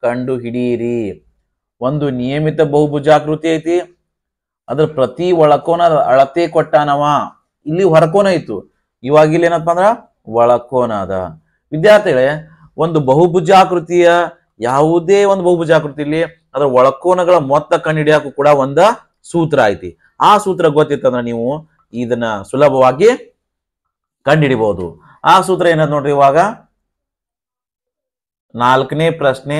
ಕಂಡು ಹಿಡಿಯಿರಿ. ಒಂದು ನಿಯಮಿತ ಬಹುಭುಜಾಕೃತಿ ಐತಿ, ಅದ್ರ ಪ್ರತಿ ಒಳಕೋನದ ಅಳತೆ ಕೊಟ್ಟಾನವ. ಇಲ್ಲಿ ಹೊರಕೋನ ಇತ್ತು, ಇವಾಗ ಇಲ್ಲಿ ಏನಪ್ಪಾ ಅಂದ್ರ ಒಳಕೋನ ಅದ. ವಿದ್ಯಾರ್ಥಿಗಳೇ, ಒಂದು ಬಹುಭುಜಾಕೃತಿಯ ಯಾವುದೇ ಒಂದು ಬಹುಭುಜಾಕೃತಿಯಲ್ಲಿ ಅದರ ಒಳಕೋನಗಳ ಮೊತ್ತ ಕಂಡುಹಿಡಿಯಾಕು ಕೂಡ ಒಂದ ಸೂತ್ರ ಐತಿ. ಆ ಸೂತ್ರ ಗೊತ್ತಿತ್ತಂದ್ರ ನೀವು ಇದನ್ನ ಸುಲಭವಾಗಿ ಕಂಡುಹಿಡಿಬಹುದು. ಆ ಸೂತ್ರ ಏನದ ನೋಡ್ರಿ. ಇವಾಗ 4ನೇ ಪ್ರಶ್ನೆ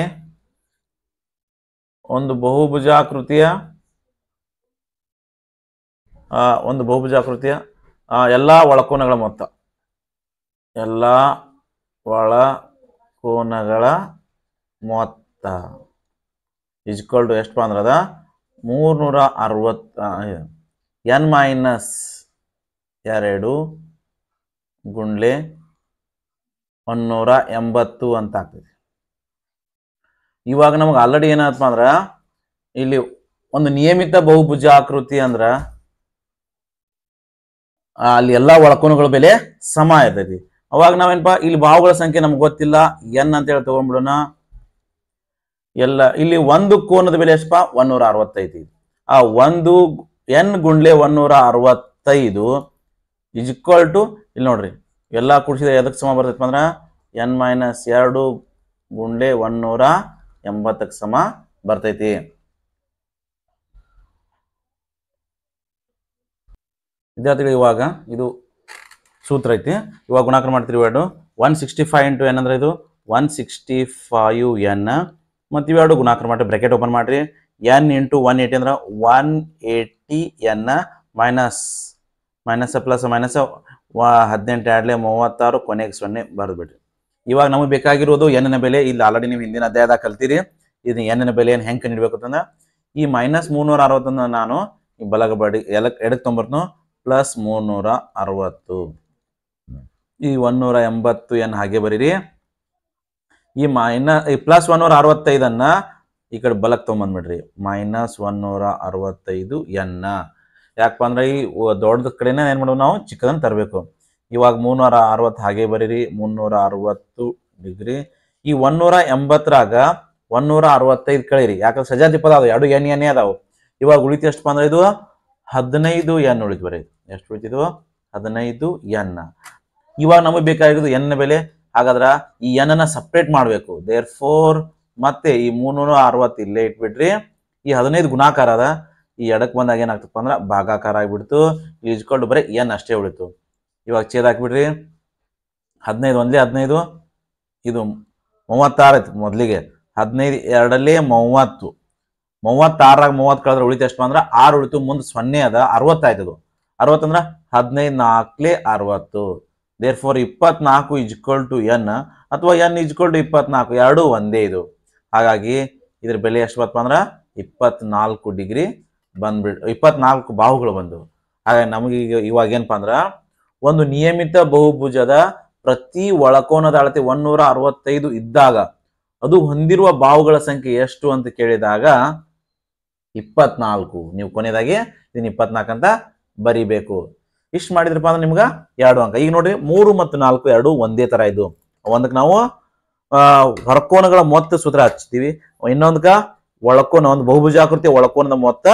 ಒಂದು ಬಹುಭುಜಾಕೃತಿಯ ಒಂದು ಬಹುಭುಜಾಕೃತಿಯ ಎಲ್ಲ ಒಳಕೋನಗಳ ಮೊತ್ತ, ಎಲ್ಲ ಒಳಕೋನಗಳ ಮೊತ್ತ ಈಕ್ವಲ್ ಟು ಎಷ್ಟಪ್ಪ ಅಂದ್ರೆ ಅದ 360 n ಮೈನಸ್ 2 ಗುಂಡ್ಲೆ 180 ಅಂತ ಆಗ್ತದೆ. ಇವಾಗ ನಮಗೆ ಆಲ್ರೆಡಿ ಏನಾಯ್ತಪ್ಪ ಅಂದ್ರೆ ಇಲ್ಲಿ ಒಂದು ನಿಯಮಿತ ಬಹುಭುಜಾಕೃತಿ ಅಂದ್ರ ಅಲ್ಲಿ ಎಲ್ಲಾ ಒಳಕೋನಗಳ ಬೆಲೆ ಸಮ ಇರ್ತೈತಿ. ಅವಾಗ ನಾವೇನಪ್ಪ ಇಲ್ಲಿ ಬಾಹುಗಳ ಸಂಖ್ಯೆ ನಮ್ಗೆ ಗೊತ್ತಿಲ್ಲ, ಎನ್ ಅಂತ ಹೇಳಿ ತಗೊಂಡ್ಬಿಡೋಣ. ಎಲ್ಲ ಇಲ್ಲಿ ಒಂದು ಕೋನದ ಬೆಲೆ ಎಷ್ಟಪ್ಪ 165. ಆ ಒಂದು ಎನ್ ಗುಂಡ್ಲೆ 165 ಈಕ್ವಲ್ ಟು ಇಲ್ಲಿ ನೋಡ್ರಿ ಎಲ್ಲಾ ಕೂಡಿಸಿದ್ರೆ ಎದಕ್ಕೆ ಸಮ ಬರ್ತೈತಿ ಅಂದ್ರೆ ಎನ್ ಮೈನಸ್ 2 ಗುಂಡ್ಲೆ 180ಕ್ಕೆ ಸಮ ಬರ್ತೈತಿ. ವಿದ್ಯಾರ್ಥಿಗಳು ಇವಾಗ ಇದು ಸೂತ್ರ ಐತಿ. ಇವಾಗ ಗುಣಾಕಾರ ಮಾಡ್ತೀರಿ. ಇವೆರಡು 165 ಇಂಟು ಎನ್ ಅಂದ್ರೆ ಇದು 165 ಎನ್, ಮತ್ತು ಇವೆರಡು ಗುಣಾಕಾರ ಮಾಡ್ರಿ, ಬ್ರಾಕೆಟ್ ಓಪನ್ ಮಾಡ್ರಿ. ಎನ್ ಇಂಟು 180 ಅಂದ್ರೆ 180 ಎನ್ ಮೈನಸ್ ಪ್ಲಸ್ ಮೈನಸ್ 18 2 36 ಕೊನೆಗೆ 0 ಬರೆದು ಬಿಡ್ರಿ. ಇವಾಗ ನಮಗೆ ಬೇಕಾಗಿರೋದು ಎನ್ನ ಬೆಲೆ. ಇಲ್ಲಿ ಆಲ್ರೆಡಿ ನೀವು ಹಿಂದಿನ ಅಧ್ಯಾಯದಾಗ ಕಲ್ತೀರಿ. ಇದು ಎನ್ನ ಬೆಲೆಯನ್ನು ಹೆಂಗೆ ಕಂಡುಹಿಡಬೇಕು ಅಂತಂದ್ರೆ ಈ ಮೈನಸ್ 360 ನಾನು ಈ ಬಲಗ ಬಡಿ ಎಡಕ್ಕೆ ತೊಂಬರ್ತು ಪ್ಲಸ್ 360 ಈ 180 ಎನ್ ಹಾಗೆ ಬರೀರಿ. ಈ ಪ್ಲಸ್ 165 ಈ ಕಡೆ ಬಲಕ್ಕೆ ತೊಗೊಂಬಂದ್ಬಿಡ್ರಿ, ಮೈನಸ್ 165 ಎನ್. ಯಾಕಪ್ಪ ಅಂದ್ರೆ ಈ ದೊಡ್ಡದ ಕಡೆನೇ ಏನ್ ಮಾಡೋದು ನಾವು ಚಿಕ್ಕದನ್ನ ತರಬೇಕು. ಇವಾಗ 360 ಹಾಗೆ ಬರೀರಿ, 360 ಡಿಗ್ರಿ. ಈ 180ರಾಗ 165 ಕಳೀರಿ, ಯಾಕಂದ್ರೆ ಸಜಾತಿ ಪದ ಅದಾವ, ಎರಡು ಎನ್ ಅದಾವು. ಇವಾಗ ಉಳಿತು ಎಷ್ಟಪ್ಪ ಅಂದ್ರೆ ಇದು 15 ಎನ್ ಉಳಿತು. ಬರೀ ಎಷ್ಟು ಉಳಿತಿದ್ವು 15 ಎನ್. ಇವಾಗ ನಮಗೆ ಬೇಕಾಗಿರೋದು ಎನ್ ಬೆಲೆ. ಹಾಗಾದ್ರ ಈ ಎನ್ ಅನ್ನ ಸಪ್ರೇಟ್ ಮಾಡಬೇಕು. ದೇರ್ ಫೋರ್ ಮತ್ತೆ ಈ 360 ಇಲ್ಲೇ ಇಟ್ಬಿಟ್ರಿ. ಈ 15 ಗುಣಾಕಾರ ಅದ, ಈ ಎಡಕ್ಕೆ ಬಂದಾಗ ಏನಾಗ್ತಪ್ಪ ಅಂದ್ರೆ ಭಾಗಾಕಾರ ಆಗಿಬಿಡ್ತು. ಈಜ್ಕೊಂಡು ಬರೀ ಎನ್ ಅಷ್ಟೇ ಉಳಿತು. ಇವಾಗ ಛೇದ ಹಾಕ್ಬಿಡ್ರಿ. 15 ಒಂದೇ 15, ಇದು 36 ಐತಿ ಮೊದಲಿಗೆ. 15 2ರಲ್ಲಿ 30, 36ರಾಗ 30 ಕಳೆದ್ರೆ ಉಳಿತು ಎಷ್ಟಪ್ಪ ಅಂದ್ರೆ 6 ಉಳಿತು. ಮುಂದೆ 0 ಅದ, 60 ಆಯ್ತದು. 60 ಅಂದ್ರೆ 15 4 60. Therefore 24 equal to N ಅಥವಾ ಎನ್ ಈಜ್ವಲ್ ಟು 24 ಎರಡು ಒಂದೇ ಇದು. ಹಾಗಾಗಿ ಇದ್ರ ಬೆಲೆ ಎಷ್ಟು ಬರ್ತಪ್ಪ ಅಂದ್ರೆ 24 ಡಿಗ್ರಿ ಬಂದ್ಬಿಡ್, 24 ಬಾಹುಗಳು ಬಂದು. ಹಾಗಾಗಿ ನಮಗೆ ಇವಾಗ ಏನಪ್ಪಾ ಅಂದ್ರ ಒಂದು ನಿಯಮಿತ ಬಹುಭುಜದ ಪ್ರತಿ ಒಳಕೋನದ ಅಳತೆ 165 ಇದ್ದಾಗ ಅದು ಹೊಂದಿರುವ ಬಾಹುಗಳ ಸಂಖ್ಯೆ ಎಷ್ಟು ಅಂತ ಕೇಳಿದಾಗ 24. ನೀವು ಕೊನೆಯದಾಗಿ ಇದನ್ನ 24 ಅಂತ ಬರಿಬೇಕು. ಇಷ್ಟು ಮಾಡಿದ್ರಪ್ಪ ಅಂದ್ರೆ ನಿಮ್ಗೆ 2 ಅಂಕ. ಈಗ ನೋಡ್ರಿ 3 ಮತ್ತು 4 ಎರಡು ಒಂದೇ ತರ ಇದು. ಒಂದಕ್ಕೆ ನಾವು ಹೊರಕೋನಗಳ ಮೊತ್ತ ಸೂತ್ರ ಹಚ್ತೀವಿ, ಇನ್ನೊಂದಕ್ಕ ಒಳಕೋನ ಒಂದು ಬಹುಭುಜಾಕೃತಿಯ ಒಳಕೋನದ ಮೊತ್ತ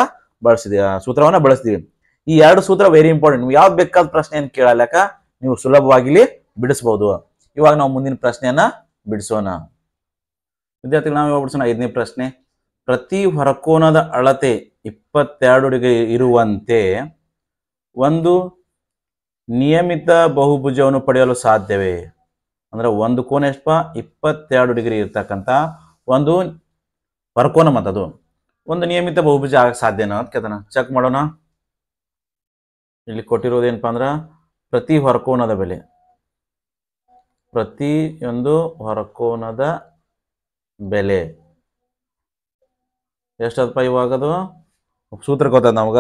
ಬಳಸಿದೀವಿ, ಸೂತ್ರವನ್ನ ಬಳಸ್ತೀವಿ. ಈ ಎರಡು ಸೂತ್ರ ವೆರಿ ಇಂಪಾರ್ಟೆಂಟ್. ನೀವು ಯಾವ್ದು ಬೇಕಾದ ಪ್ರಶ್ನೆಯನ್ನು ಕೇಳಲಕ್ಕ ನೀವು ಸುಲಭವಾಗಿ ಬಿಡಿಸಬಹುದು. ಇವಾಗ ನಾವು ಮುಂದಿನ ಪ್ರಶ್ನೆಯನ್ನ ಬಿಡಿಸೋಣ. ವಿದ್ಯಾರ್ಥಿಗಳು ನಾವು ಇವಾಗ ಬಿಡಿಸೋಣ 5ನೇ ಪ್ರಶ್ನೆ. ಪ್ರತಿ ಹೊರಕೋನದ ಅಳತೆ 22 ಡಿಗ್ರಿ ಇರುವಂತೆ ಒಂದು ನಿಯಮಿತ ಬಹುಭುಜವನ್ನು ಪಡೆಯಲು ಸಾಧ್ಯವೇ? ಅಂದ್ರೆ ಒಂದು ಕೋನ ಎಷ್ಟಪ್ಪ 22 ಡಿಗ್ರಿ ಇರ್ತಕ್ಕಂಥ ಒಂದು ಹೊರಕೋನ ಮತ್ತದು ಒಂದು ನಿಯಮಿತ ಬಹುಭುಜ ಆಗಕ್ಕೆ ಸಾಧ್ಯನಾ ಅಂತ ಕೇಳ್ತಾನ. ಚೆಕ್ ಮಾಡೋಣ. ಇಲ್ಲಿ ಕೊಟ್ಟಿರೋದೇನಪ್ಪ ಅಂದ್ರೆ ಪ್ರತಿ ಹೊರಕೋನದ ಬೆಲೆ, ಪ್ರತಿಯೊಂದು ಹೊರಕೋನದ ಬೆಲೆ ಎಷ್ಟಪ್ಪ? ಇವಾಗದು ಸೂತ್ರ ಗೊತ್ತದ ನಮ್ಗ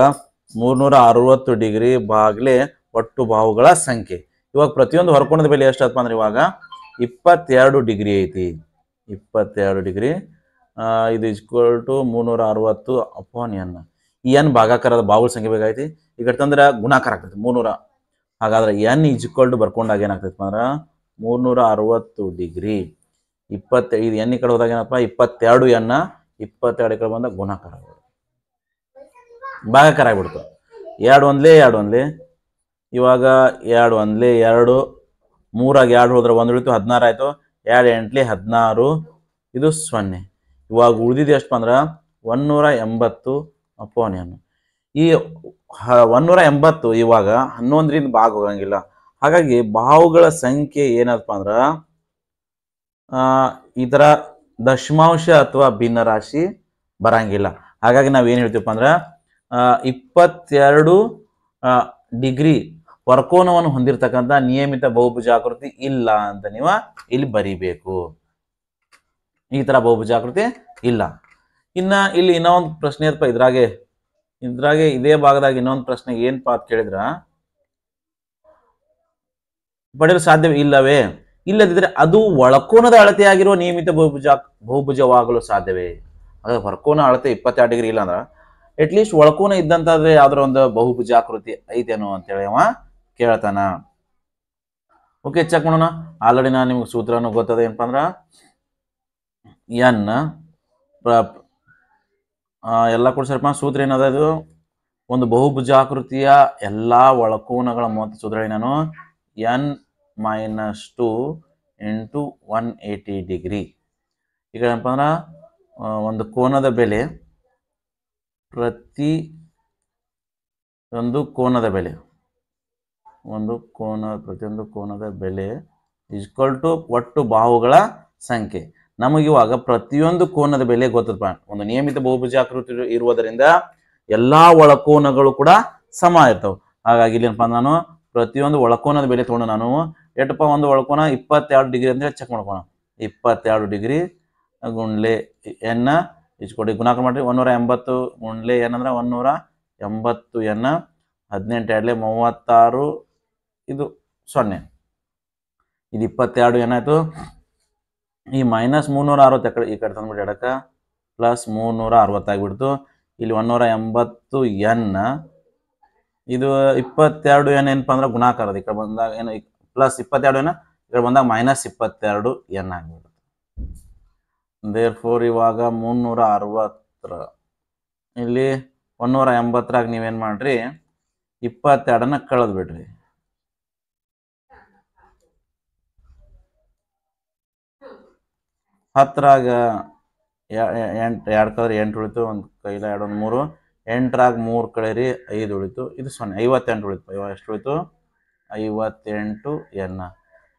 360 ಡಿಗ್ರಿ ಬಾಗ್ಲೆ ಒಟ್ಟು ಬಾಹುಗಳ ಸಂಖ್ಯೆ. ಇವಾಗ ಪ್ರತಿಯೊಂದು ಹೊರಕೋನದ ಬೆಲೆ ಎಷ್ಟಪ್ಪ ಅಂದ್ರೆ ಇವಾಗ 22 ಡಿಗ್ರಿ ಐತಿ. 22 ಡಿಗ್ರಿ ಇದು ಈಕ್ವಲ್ ಟು 360 ಅಪಾನ್ ಎನ್. ಈ ಎನ್ ಭಾಗಾಕಾರದ ಬಾಹುಗಳ ಸಂಖ್ಯೆ ಬೇಕಾಗೈತಿ. ಈಗ ತಂದ್ರೆ ಗುಣಾಕಾರ ಆಗ್ತೈತಿ 300. ಹಾಗಾದ್ರೆ ಎನ್ ಈಕ್ವಲ್ ಟು ಬರ್ಕೊಂಡಾಗ ಏನಾಗ್ತೈತಿ ಅಂದ್ರೆ 360 ಡಿಗ್ರಿ 25 ಎನ್ ಈ ಕಡೆ ಹೋದಾಗ ಏನಪ್ಪ 22 ಎನ್, 22 ಈ ಕಡೆ ಬಂದಾಗ ಗುಣಾಕಾರ ಭಾಗಾಕಾರ ಆಗ್ಬಿಡ್ತು. 2 ಒಂದ್ಲೆ ಇವಾಗ 2 ಒಂದ್ಲೆ 2, 3ಆಗ 2 ಹೋದ್ರೆ 1 ಉಳಿತು 16 ಆಯ್ತು. 2 8 16 ಇದು 0. ಇವಾಗ ಉಳಿದಿದ್ದು ಎಷ್ಟಪ್ಪ ಅಂದ್ರೆ 180 ಅಪಾನ್ ಎನ್. ಈ 180 ಇವಾಗ 11ರಿಂದ ಭಾಗ ಹೋಗಂಗಿಲ್ಲ. ಹಾಗಾಗಿ ಬಾಹುಗಳ ಸಂಖ್ಯೆ ಏನಪ್ಪ ಅಂದ್ರ ಈ ತರ ದಶಮಾಂಶ ಅಥವಾ ಭಿನ್ನರಾಶಿ ಬರಂಗಿಲ್ಲ. ಹಾಗಾಗಿ ನಾವೇನು ಹೇಳ್ತೀವಪ್ಪ ಅಂದ್ರೆ 22 ಡಿಗ್ರಿ ವರ್ಕೋನವನ್ನು ಹೊಂದಿರತಕ್ಕಂಥ ನಿಯಮಿತ ಬಹುಭುಜಾಕೃತಿ ಇಲ್ಲ ಅಂತ ನೀವು ಇಲ್ಲಿ ಬರಿಬೇಕು. ಈ ತರ ಬಹುಭುಜಾಕೃತಿ ಇಲ್ಲ. ಇನ್ನ ಇಲ್ಲಿ ಇನ್ನೊಂದು ಪ್ರಶ್ನೆ ಇರಪ್ಪ ಇದ್ರಾಗೆ ಇದೇ ಭಾಗದಾಗ ಇನ್ನೊಂದು ಪ್ರಶ್ನೆ ಏನಪ್ಪಾ ಅಂತ ಕೇಳಿದ್ರ, ಪಡೆಯಲು ಸಾಧ್ಯವೇ ಇಲ್ಲವೇ? ಇಲ್ಲದಿದ್ರೆ ಅದು ಒಳಕೋನದ ಅಳತೆಯಾಗಿರುವ ನಿಯಮಿತ ಬಹುಭುಜವಾಗಲು ಸಾಧ್ಯವೇ? ಅದೇ ಹೊರಕೋನ ಅಳತೆ 22 ಡಿಗ್ರಿ ಇಲ್ಲ ಅಂದ್ರ ಅಟ್ಲೀಸ್ಟ್ ಒಳಕೋನ ಇದ್ದಂತಾದ್ರೆ ಯಾವ್ದಾರ ಒಂದು ಬಹುಭುಜಾಕೃತಿ ಐತೇನೋ ಅಂತೇಳಿ ಅವ ಕೇಳ್ತಾನ. ಓಕೆ, ಚೆಕ್ ಮಾಡೋಣ. ಆಲ್ರೆಡಿ ನಾನು ನಿಮ್ಗೆ ಸೂತ್ರನು ಗೊತ್ತದ. ಏನಪ್ಪಾ ಅಂದ್ರ ಎನ್ ಎಲ್ಲ ಕೊಡ್ಸರಪ್ಪ. ಸೂತ್ರ ಏನದ? ಇದು ಒಂದು ಬಹುಭುಜಾಕೃತಿಯ ಎಲ್ಲಾ ಒಳಕೋನಗಳ ಮೊತ್ತ ಸೂತ್ರ ನಾನು n-2 × 180 ಡಿಗ್ರಿ. ಈಗ ಏನಪ್ಪ ಅಂದ್ರ ಒಂದು ಕೋನದ ಬೆಲೆ ಪ್ರತಿಯೊಂದು ಕೋನದ ಬೆಲೆ ಈಕ್ವಲ್ ಟು ಒಟ್ಟು ಬಾಹುಗಳ ಸಂಖ್ಯೆ. ನಮಗಿವಾಗ ಪ್ರತಿಯೊಂದು ಕೋನದ ಬೆಲೆ ಗೊತ್ತಪ್ಪ. ಒಂದು ನಿಯಮಿತ ಬಹುಭುಜಾಕೃತಿ ಇರುವುದರಿಂದ ಎಲ್ಲಾ ಒಳಕೋನಗಳು ಕೂಡ ಸಮ ಇರ್ತಾವ. ಹಾಗಾಗಿ ಇಲ್ಲಿ ಏನಪ್ಪ ನಾನು ಪ್ರತಿಯೊಂದು ಒಳಕೋನದ ಬೆಲೆ ತಗೊಂಡು ನಾನು ಎಷ್ಟಪ್ಪ, ಒಂದು ಒಳಕೋನ 22 ಡಿಗ್ರಿ ಅಂತ ಚೆಕ್ ಮಾಡ್ಕೋಣ. 22 ಡಿಗ್ರಿ ಗುಂಡ್ಲೆ ಎನ್ ಇಚ್ಕೊಡಿ ಗುಣಾಕಾರ ಮಾಡ್ರಿ. 180 ಗುಂಡ್ಲೆ ಎನ್ ಅಂದ್ರೆ 180 ಎನ್ 18 2 36 ಇದು 0. ಇದು 22 ಏನಾಯ್ತು? ಈ -360 ಈ ಕಡೆ ತಂದ್ಬಿಟ್ಟು ಎಡಕ್ಕ ಪ್ಲಸ್ 360 ಆಗಿಬಿಡ್ತು. ಇಲ್ಲಿ 180 ಎನ್ ಇದು 22 ಎನ್ ಏನಪ್ಪ ಅಂದ್ರೆ ಗುಣಾಕಾರ. ಈ ಕಡೆ ಬಂದಾಗ ಏನು ಪ್ಲಸ್ 22 ಎನ್, ಈ ಕಡೆ ಬಂದಾಗ -22 ಎನ್ ಆಗಿಬಿಡುತ್ತೆ. ದೇರ್ಫೋರ್ ಇವಾಗ 360 ಇಲ್ಲಿ 180ರಾಗ ನೀವೇನ್ ಮಾಡ್ರಿ 22ನ್ನ ಕಳೆದ್ ಬಿಡ್ರಿ. ಹತ್ತರಾಗ 2 ಕಳೆದ್ರೆ 8 ಉಳಿತು. ಒಂದು ಕೈಲ 2 1 3. 8ರಾಗ 3 ಕಳೆರಿ 5 ಉಳಿತು. ಇದು 0 58 ಉಳಿತು. ಎಷ್ಟು ಉಳಿತು? 58 ಎನ್.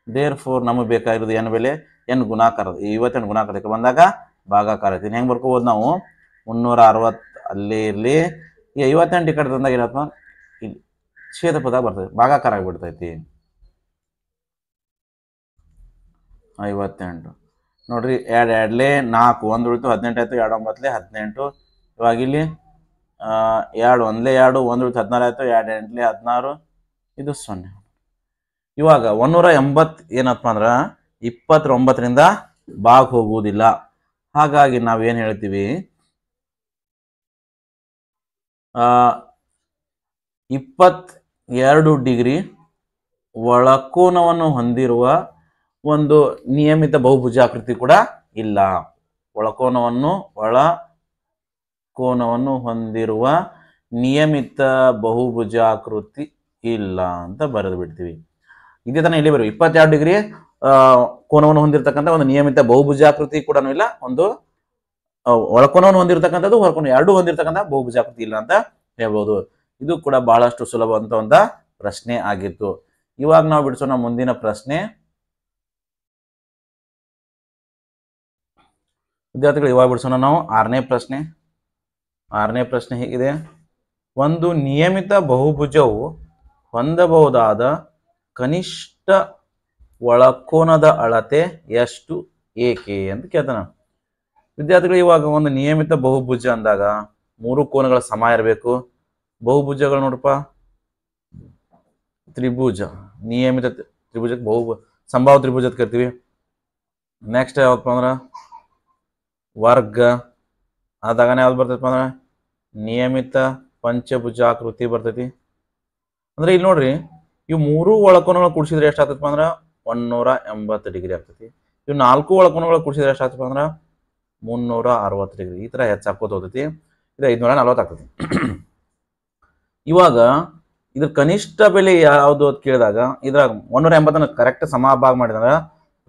ದೇರ್ಫೋರ್ ನಮಗೆ ಬೇಕಾಗಿರೋದು ಎನ್ ಬೆಲೆ, ಎನ್ ಗುಣಾಕಾರ. 58 ಗುಣಾಕಾರಕ್ಕೆ ಬಂದಾಗ ಭಾಗಾಕಾರ ಐತಿ. ಹೆಂಗೆ ಬರ್ಕೋಬೋದು ನಾವು? 360 ಅಲ್ಲೇ ಇರಲಿ. ಈ 58 ಈ ಕಡೆ ತಂದಾಗ ಏನಪ್ಪ, ಇಲ್ಲಿ ಛೇದ ಪದ ಬರ್ತದೆ, ಭಾಗಾಕಾರ ಆಗಿಬಿಡ್ತೈತಿ. 58 ನೋಡ್ರಿ, 2 2 4 1 ಉಳಿತು. 18 ಆಯ್ತು. 2 9 18. ಇವಾಗ ಇಲ್ಲಿ 2 1 2 1 ಉಳಿತು. 14 ಆಯ್ತು. 2 8 16 ಇದು 0. ಇವಾಗ 180 ಏನಪ್ಪ ಅಂದ್ರ 29ರಿಂದ ಭಾಗ ಹೋಗುವುದಿಲ್ಲ. ಹಾಗಾಗಿ ನಾವೇನ್ ಹೇಳ್ತೀವಿ, 22 ಡಿಗ್ರಿ ಒಳಕೋನವನ್ನು ಹೊಂದಿರುವ ಒಂದು ನಿಯಮಿತ ಬಹುಭುಜಾಕೃತಿ ಕೂಡ ಇಲ್ಲ. ಒಳಕೋನವನ್ನು ಹೊಂದಿರುವ ನಿಯಮಿತ ಬಹುಭುಜಾಕೃತಿ ಇಲ್ಲ ಅಂತ ಬರೆದು ಬಿಡ್ತೀವಿ. ಇದೇ ತರ ಇಲ್ಲಿ ಬರುವ 22 ಡಿಗ್ರಿ ಕೋನವನ್ನು ಹೊಂದಿರತಕ್ಕಂಥ ಒಂದು ನಿಯಮಿತ ಬಹುಭುಜಾಕೃತಿ ಕೂಡ ಇಲ್ಲ. ಒಂದು ಒಳಕೋನವನ್ನು ಹೊಂದಿರತಕ್ಕಂಥದ್ದು ಹೊರಕೋನ ಎರಡೂ ಹೊಂದಿರತಕ್ಕಂಥ ಬಹುಭುಜಾಕೃತಿ ಇಲ್ಲ ಅಂತ ಹೇಳ್ಬೋದು. ಇದು ಕೂಡ ಬಹಳಷ್ಟು ಸುಲಭ ಅಂತ ಒಂದು ಪ್ರಶ್ನೆ ಆಗಿತ್ತು. ಇವಾಗ ನಾವು ಬಿಡಿಸೋಣ ಮುಂದಿನ ಪ್ರಶ್ನೆ. ವಿದ್ಯಾರ್ಥಿಗಳು ಇವಾಗ ಬಿಡಿಸೋಣ ನಾವು 6ನೇ ಪ್ರಶ್ನೆ. 6ನೇ ಪ್ರಶ್ನೆ ಹೇಗಿದೆ? ಒಂದು ನಿಯಮಿತ ಬಹುಭುಜವು ಹೊಂದಬಹುದಾದ ಕನಿಷ್ಠ ಒಳಕೋನದ ಅಳತೆ ಎಷ್ಟು, ಏಕೆ ಅಂತ ಕೇಳ್ತಾನ. ವಿದ್ಯಾರ್ಥಿಗಳು ಇವಾಗ ಒಂದು ನಿಯಮಿತ ಬಹುಭುಜ ಅಂದಾಗ 3 ಕೋನಗಳ ಸಮ ಇರಬೇಕು. ಬಹುಭುಜಗಳು ನೋಡಪ್ಪ, ತ್ರಿಭುಜ, ನಿಯಮಿತ ತ್ರಿಭುಜಕ್ಕೆ ಸಂಭಾವ್ಯ ತ್ರಿಭುಜ ಅಂತ ಕರಿತೀವಿ. ನೆಕ್ಸ್ಟ್ ಯಾವಪ್ಪ ಅಂದ್ರ ವರ್ಗ, ಆದಾಗನೇ ಯಾವ್ದು ಬರ್ತೈತಪ್ಪ ಅಂದ್ರೆ ನಿಯಮಿತ ಪಂಚಭುಜಾಕೃತಿ ಬರ್ತೈತಿ. ಅಂದ್ರೆ ಇಲ್ಲಿ ನೋಡ್ರಿ, ಇವು 3 ಒಳಕೋನಗಳು ಕೂಡಿಸಿದ್ರೆ ಎಷ್ಟಾಗ್ತೈತಪ್ಪ ಅಂದ್ರೆ 180 ಡಿಗ್ರಿ ಆಗ್ತೈತಿ. ಇವು 4 ಒಳಕೋನಗಳು ಕೂಡಿಸಿದ್ರೆ ಎಷ್ಟಾಗ್ತಪ್ಪ ಅಂದ್ರೆ 360 ಡಿಗ್ರಿ. ಈ ತರ ಹೆಚ್ಚಾಕೋತ ಹೋಗ್ತೈತಿ. ಇದು 540 ಆಗ್ತೈತಿ. ಇವಾಗ ಇದ್ರ ಕನಿಷ್ಠ ಬೆಲೆ ಯಾವುದು ಅಂತ ಕೇಳಿದಾಗ ಇದ್ರಾಗ 180 ಕರೆಕ್ಟ್ ಸಮಭಾಗ ಮಾಡಿದಾಗ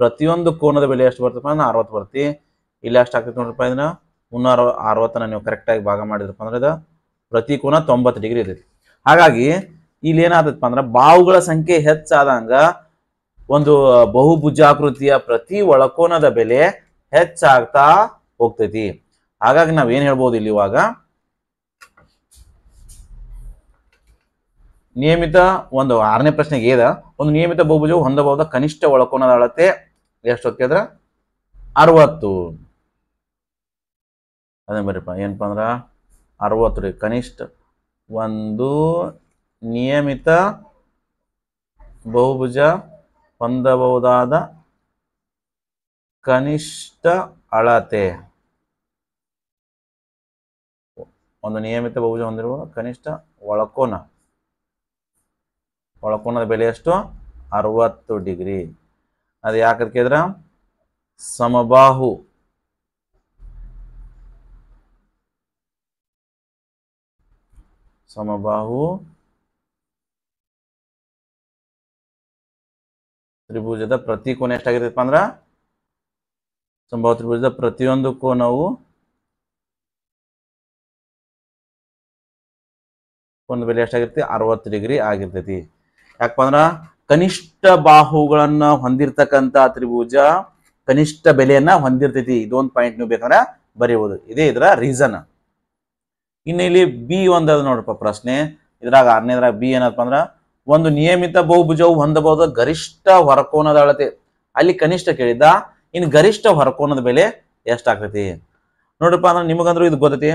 ಪ್ರತಿಯೊಂದು ಕೋನದ ಬೆಲೆ ಎಷ್ಟು ಬರ್ತಪ್ಪ ಅಂದ್ರೆ 60 ಬರ್ತಿ. ಇಲ್ಲಿ ಎಷ್ಟು ಆಗ್ತೈತಿ ನೋಡ್ರಪ್ಪ, ಇದನ್ನ 360 ನೀವು ಕರೆಕ್ಟ್ ಆಗಿ ಭಾಗ ಮಾಡಿದ್ರಪ್ಪ ಅಂದ್ರೆ ಇದು ಪ್ರತಿ ಕೋನ 90 ಡಿಗ್ರಿ ಇರ್ತೈತಿ. ಹಾಗಾಗಿ ಇಲ್ಲಿ ಏನಾಗ್ತೈತಪ್ಪ ಅಂದ್ರೆ ಬಾಹುಗಳ ಸಂಖ್ಯೆ ಹೆಚ್ಚಾದಂಗ ಒಂದು ಬಹುಭುಜಾಕೃತಿಯ ಪ್ರತಿ ಒಳಕೋನದ ಬೆಲೆ ಹೆಚ್ಚಾಗ್ತಾ ಹೋಗ್ತೈತಿ. ಹಾಗಾಗಿ ನಾವೇನ್ ಹೇಳ್ಬೋದು ಇಲ್ಲಿ ಇವಾಗ ನಿಯಮಿತ ಒಂದು 6ನೇ ಪ್ರಶ್ನೆಗೆ ಏದ ಒಂದು ನಿಯಮಿತ ಬಹುಭುಜವು ಹೊಂದಬಹುದ ಕನಿಷ್ಠ ಒಳಕೋನದ ಅಳತೆ ಎಷ್ಟು ಹೊತ್ತಿದ್ರೆ 60. ಅದೇ ಬರ್ರಿಪ್ಪ ಏನಪ್ಪ ಅಂದ್ರ 60 ರೀ. ಕನಿಷ್ಠ ಒಂದು ನಿಯಮಿತ ಬಹುಭುಜ ಹೊಂದಬಹುದಾದ ಕನಿಷ್ಠ ಅಳತೆ, ಒಂದು ನಿಯಮಿತ ಬಹುಭುಜ ಹೊಂದಿರುವ ಕನಿಷ್ಠ ಒಳಕೋನದ ಬೆಲೆ ಎಷ್ಟು 60 ಡಿಗ್ರಿ. ಅದು ಯಾಕಂತ ಕೇಳಿದ್ರ ಸಮಬಾಹು ತ್ರಿಭುಜದ ಪ್ರತಿ ಕೋನ ಎಷ್ಟಾಗಿರ್ತೈತಪ್ಪ ಅಂದ್ರ ಸಮಬಾಹು ತ್ರಿಭುಜದ ಪ್ರತಿಯೊಂದು ಕೋನವು ಒಂದು ಬೆಲೆ ಎಷ್ಟಾಗಿರ್ತೈತಿ 60 ಡಿಗ್ರಿ ಆಗಿರ್ತೈತಿ. ಯಾಕಪ್ಪ ಅಂದ್ರ ಕನಿಷ್ಠ ಬಾಹುಗಳನ್ನ ಹೊಂದಿರತಕ್ಕಂತ ತ್ರಿಭುಜ ಕನಿಷ್ಠ ಬೆಲೆಯನ್ನ ಹೊಂದಿರ್ತೈತಿ. ಇದೊಂದು ಪಾಯಿಂಟ್ ನೀವು ಬೇಕಂದ್ರೆ ಬರೀಬಹುದು. ಇದೇ ಇದರ ರೀಸನ್. ಇನ್ನು ಇಲ್ಲಿ ಬಿ ಒಂದ್ ಅದ ನೋಡ್ರಪ್ಪ ಪ್ರಶ್ನೆ. ಇದ್ರಾಗ 6ನೇದ್ರಾಗ ಬಿ ಏನಪ್ಪ ಅಂದ್ರ ಒಂದು ನಿಯಮಿತ ಬಹುಭುಜವು ಹೊಂದಬಹುದ ಗರಿಷ್ಠ ಹೊರಕೋನದ ಅಳತೆ. ಅಲ್ಲಿ ಕನಿಷ್ಠ ಕೇಳಿದ್ದ, ಇನ್ನು ಗರಿಷ್ಠ ಹೊರಕೋನದ ಬೆಲೆ ಎಷ್ಟಾಗ್ತೈತಿ ನೋಡ್ರಪ್ಪ ಅಂದ್ರೆ ನಿಮಗಂದ್ರೂ ಇದು ಗೊತ್ತೈತಿ.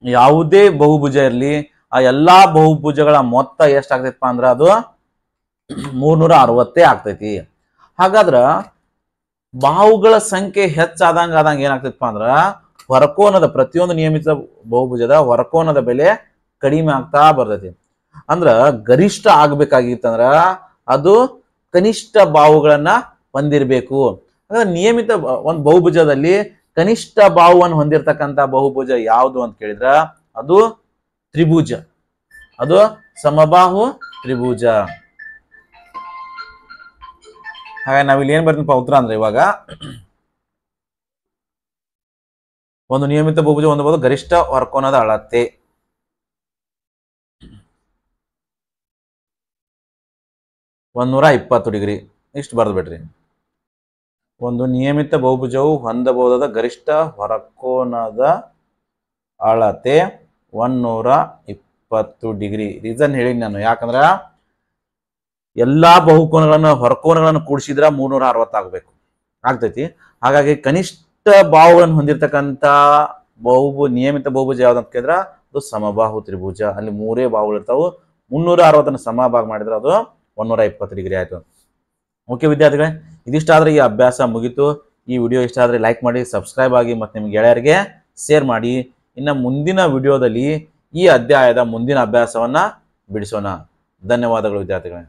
ಯಾವುದೇ ಬಹುಭುಜ ಇರಲಿ ಆ ಎಲ್ಲಾ ಬಹುಭುಜಗಳ ಮೊತ್ತ ಎಷ್ಟಾಗ್ತೈತಪ್ಪ ಅಂದ್ರ ಅದು 360 ಆಗ್ತೈತಿ. ಹಾಗಾದ್ರ ಬಾಹುಗಳ ಸಂಖ್ಯೆ ಹೆಚ್ಚಾದಂಗ ಏನಾಗ್ತೈತಪ್ಪ ಅಂದ್ರ ಹೊರಕೋನದ ಪ್ರತಿಯೊಂದು ನಿಯಮಿತ ಬಹುಭುಜದ ಹೊರಕೋನದ ಬೆಲೆ ಕಡಿಮೆ ಆಗ್ತಾ ಬರ್ತೈತಿ. ಅಂದ್ರ ಗರಿಷ್ಠ ಆಗ್ಬೇಕಾಗಿತ್ತಂದ್ರ ಅದು ಕನಿಷ್ಠ ಬಾಹುಗಳನ್ನ ಹೊಂದಿರಬೇಕು. ಹಾಗಾದ್ರೆ ನಿಯಮಿತ ಒಂದು ಬಹುಭುಜದಲ್ಲಿ ಕನಿಷ್ಠ ಬಾಹುವನ್ನು ಹೊಂದಿರತಕ್ಕಂತ ಬಹುಭುಜ ಯಾವುದು ಅಂತ ಕೇಳಿದ್ರ ಅದು ತ್ರಿಭುಜ, ಅದು ಸಮಬಾಹು ತ್ರಿಭುಜ. ಹಾಗಾಗಿ ನಾವಿಲ್ಲಿ ಏನ್ ಬರ್ತೀನಪ್ಪ ಉತ್ತರ ಅಂದ್ರೆ ಇವಾಗ ಒಂದು ನಿಯಮಿತ ಬಹುಭುಜ ಹೊಂದಬಹುದು ಗರಿಷ್ಠ ಹೊರಕೋನದ ಅಳತೆ. ಡಿಗ್ರಿ ಇಷ್ಟು ಬರ್ದು ಬಿಡ್ರಿ. ಒಂದು ನಿಯಮಿತ ಬಹುಭುಜವು ಹೊಂದಬಹುದಾದ ಗರಿಷ್ಠ ಹೊರಕೋನದ ಅಳತೆ 120 ಡಿಗ್ರಿ. ರೀಸನ್ ಹೇಳಿ ನಾನು, ಯಾಕಂದ್ರ ಎಲ್ಲಾ ಹೊರಕೋನಗಳನ್ನು ಕೂಡಿಸಿದ್ರ 360 ಆಗ್ತೈತಿ. ಹಾಗಾಗಿ ಕನಿಷ್ಠ ಬಾಹುಗಳನ್ನು ಹೊಂದಿರತಕ್ಕಂತ ನಿಯಮಿತ ಬಹುಭುಜ ಯಾವ್ದಂತ ಕೇಳಿದ್ರ ಅದು ಸಮಬಾಹು ತ್ರಿಭುಜ. ಅಲ್ಲಿ 3 ಬಾಹುಗಳು ಇರ್ತಾವು. 360 ಸಮಭಾಗ ಮಾಡಿದ್ರೆ ಅದು 120 ಡಿಗ್ರಿ ಆಯ್ತು. ಓಕೆ ವಿದ್ಯಾರ್ಥಿಗಳೇ, ಇದಿಷ್ಟಾದ್ರೆ ಈ ಅಭ್ಯಾಸ ಮುಗಿತು. ಈ ವಿಡಿಯೋ ಇಷ್ಟ ಆದ್ರೆ ಲೈಕ್ ಮಾಡಿ, ಸಬ್ಸ್ಕ್ರೈಬ್ ಆಗಿ ಮತ್ತು ನಿಮ್ಮ ಗೆಳೆಯರಿಗೆ ಶೇರ್ ಮಾಡಿ. ಇನ್ನು ಮುಂದಿನ ವಿಡಿಯೋದಲ್ಲಿ ಈ ಅಧ್ಯಾಯದ ಮುಂದಿನ ಅಭ್ಯಾಸವನ್ನ ಬಿಡಿಸೋಣ. ಧನ್ಯವಾದಗಳು ವಿದ್ಯಾರ್ಥಿಗಳೇ.